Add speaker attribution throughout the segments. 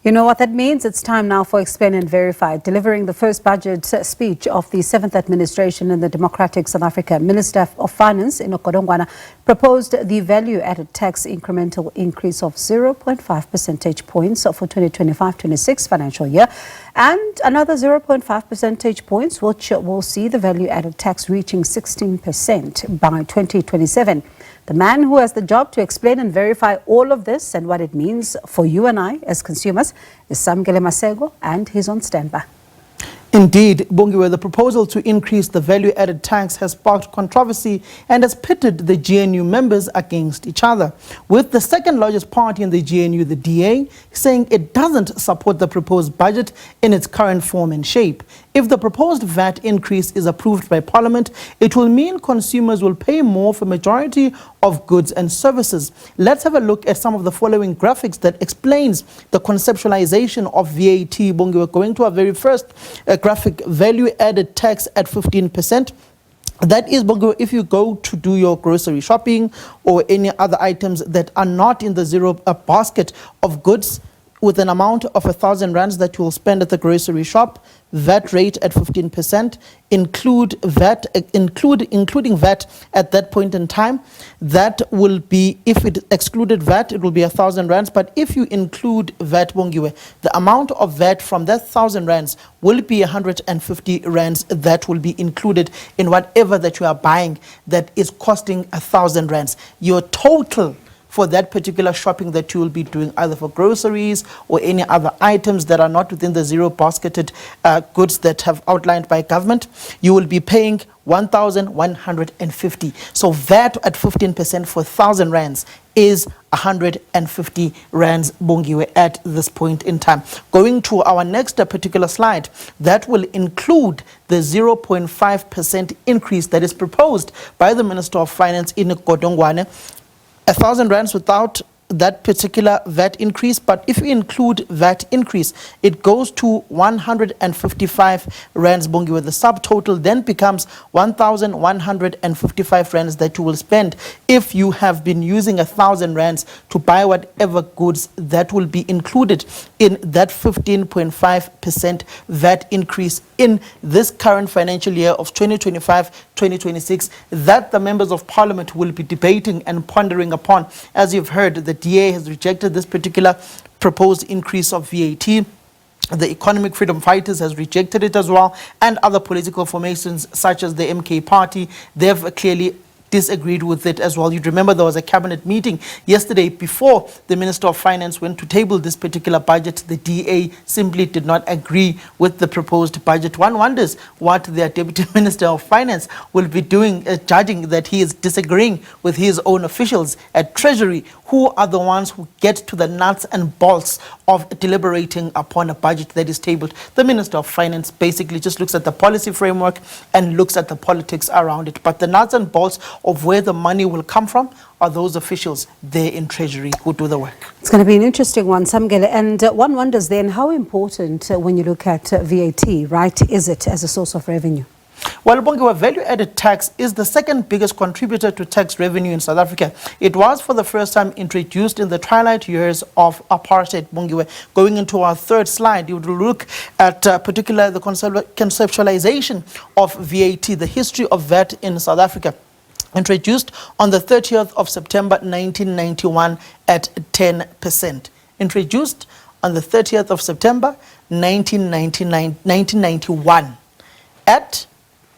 Speaker 1: You know what that means? It's time now for Explain and Verify. Delivering the first budget speech of the 7th administration in the Democratic South Africa, Minister of Finance, Inokodongwana, proposed the value-added tax incremental increase of 0.5 percentage points for 2025-26 financial year, and another 0.5 percentage points, which will see the value-added tax reaching 16% by 2027. The man who has the job to explain and verify all of this and what it means for you and I as consumers is Samgele Masego, and he's on standby.
Speaker 2: Indeed, Bongiwe, the proposal to increase the value-added tax has sparked controversy and has pitted the GNU members against each other, with the second largest party in the GNU, the DA, saying it doesn't support the proposed budget in its current form and shape. If the proposed VAT increase is approved by Parliament, it will mean consumers will pay more for a majority of goods and services. Let's have a look at some of the following graphics that explains the conceptualization of VAT. Bongi, we're going to our very first graphic, value-added tax at 15%. That is, Bongo, if you go to do your grocery shopping or any other items that are not in the zero basket of goods, with an amount of 1,000 rands that you will spend at the grocery shop, VAT rate at 15%, including VAT at that point in time. That will be, if it excluded VAT, it will be 1,000 rands. But if you include VAT, Bongiwe, the amount of VAT from that 1,000 rands will be 150 rands that will be included in whatever that you are buying that is costing 1,000 rands. Your total for that particular shopping that you will be doing, either for groceries or any other items that are not within the zero basketed goods that have outlined by government, you will be paying 1,150. So VAT at 15% for 1,000 rands is 150 rands, Bongiwe, at this point in time. Going to our next particular slide, that will include the 0.5% increase that is proposed by the Minister of Finance, Inokodongwana. 1,000 rands without that particular VAT increase, but if you include VAT increase, it goes to 155 rands, Bongiwe. The subtotal then becomes 1,155 rands that you will spend if you have been using 1,000 rands to buy whatever goods that will be included in that 15.5% VAT increase in this current financial year of 2025-2026 that the members of Parliament will be debating and pondering upon. As you've heard, the DA has rejected this particular proposed increase of VAT. The Economic Freedom Fighters has rejected it as well, and other political formations such as the MK Party, they've clearly disagreed with it as well. You'd remember there was a cabinet meeting yesterday before the Minister of Finance went to table this particular budget. The DA simply did not agree with the proposed budget. One wonders what their Deputy Minister of Finance will be doing, judging that he is disagreeing with his own officials at Treasury, who are the ones who get to the nuts and bolts of deliberating upon a budget that is tabled. The Minister of Finance basically just looks at the policy framework and looks at the politics around it. But the nuts and bolts of where the money will come from are those officials there in Treasury who do the work.
Speaker 1: It's going to be an interesting one, Samgele. And one wonders then how important, when you look at VAT, right, is it as a source of revenue?
Speaker 2: Well, Bongiwe, value-added tax is the second biggest contributor to tax revenue in South Africa. It was for the first time introduced in the twilight years of apartheid, Bongiwe. Going into our third slide, you would look at particularly the conceptualization of VAT, the history of VAT in South Africa. Introduced on the 30th of September 1991 at 10%. Introduced on the 30th of September 1991 at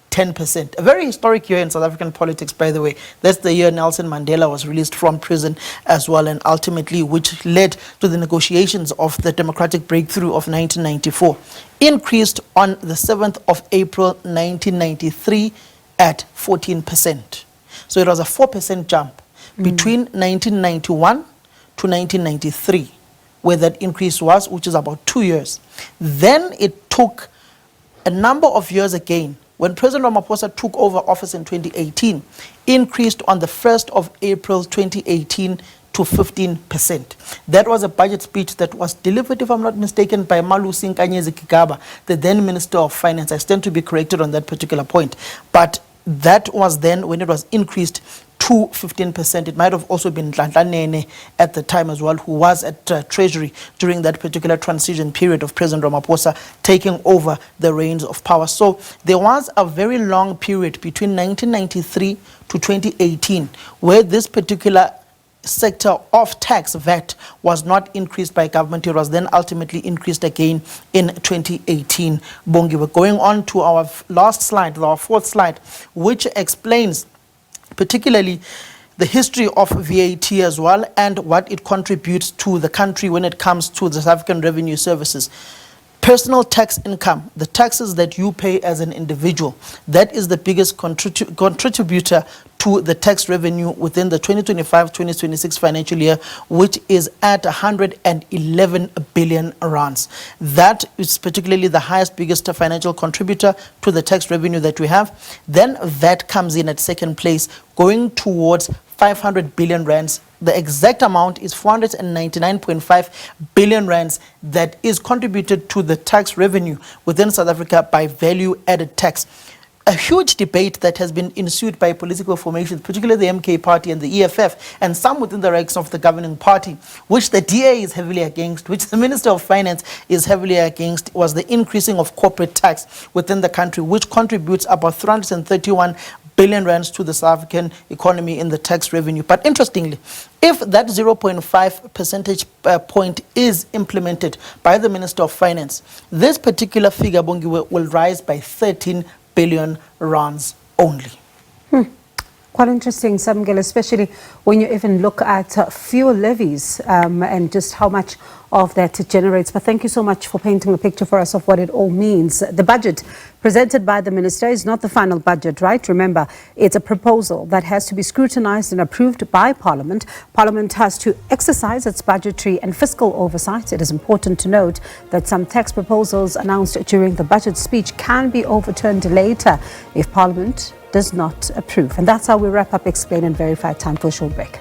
Speaker 2: 10%. A very historic year in South African politics, by the way. That's the year Nelson Mandela was released from prison as well, and ultimately which led to the negotiations of the democratic breakthrough of 1994. Increased on the 7th of April 1993 at 14%. So it was a 4% jump between 1991 to 1993, where that increase was, which is about 2 years. Then it took a number of years again, when President Ramaphosa took over office in 2018, increased on the 1st of April 2018 to 15%. That was a budget speech that was delivered, if I'm not mistaken, by Malusi Nkanyezi Kigaba, the then Minister of Finance. I stand to be corrected on that particular point. But that was then when it was increased to 15%. It might have also been Nhlanhla Nene at the time as well, who was at Treasury during that particular transition period of President Ramaphosa taking over the reins of power. So there was a very long period between 1993 to 2018 where this particular sector of tax, VAT, was not increased by government. It was then ultimately increased again in 2018. Bongi, we're going on to our last slide, our fourth slide, which explains particularly the history of VAT as well and what it contributes to the country when it comes to the South African Revenue Services. Personal tax income, the taxes that you pay as an individual, that is the biggest contributor to the tax revenue within the 2025-2026 financial year, which is at 111 billion rands. That is particularly the biggest financial contributor to the tax revenue that we have. Then VAT comes in at second place, going towards 500 billion rands. The exact amount is 499.5 billion rands that is contributed to the tax revenue within South Africa by value-added tax. A huge debate that has been ensued by political formations, particularly the MK party and the EFF, and some within the ranks of the governing party, which the DA is heavily against, which the Minister of Finance is heavily against, was the increasing of corporate tax within the country, which contributes about 331 billion rands to the South African economy in the tax revenue. But interestingly, if that 0.5 percentage point is implemented by the Minister of Finance, this particular figure, Bongi, will rise by 13 billion rands only.
Speaker 1: Quite interesting, Samgel, especially when you even look at fuel levies and just how much of that it generates. But thank you so much for painting a picture for us of what it all means. The budget presented by the minister is not the final budget, right? Remember, it's a proposal that has to be scrutinized and approved by Parliament. Parliament has to exercise its budgetary and fiscal oversight. It is important to note that some tax proposals announced during the budget speech can be overturned later if Parliament does not approve. And that's how we wrap up Explain and Verify. Time for a short break.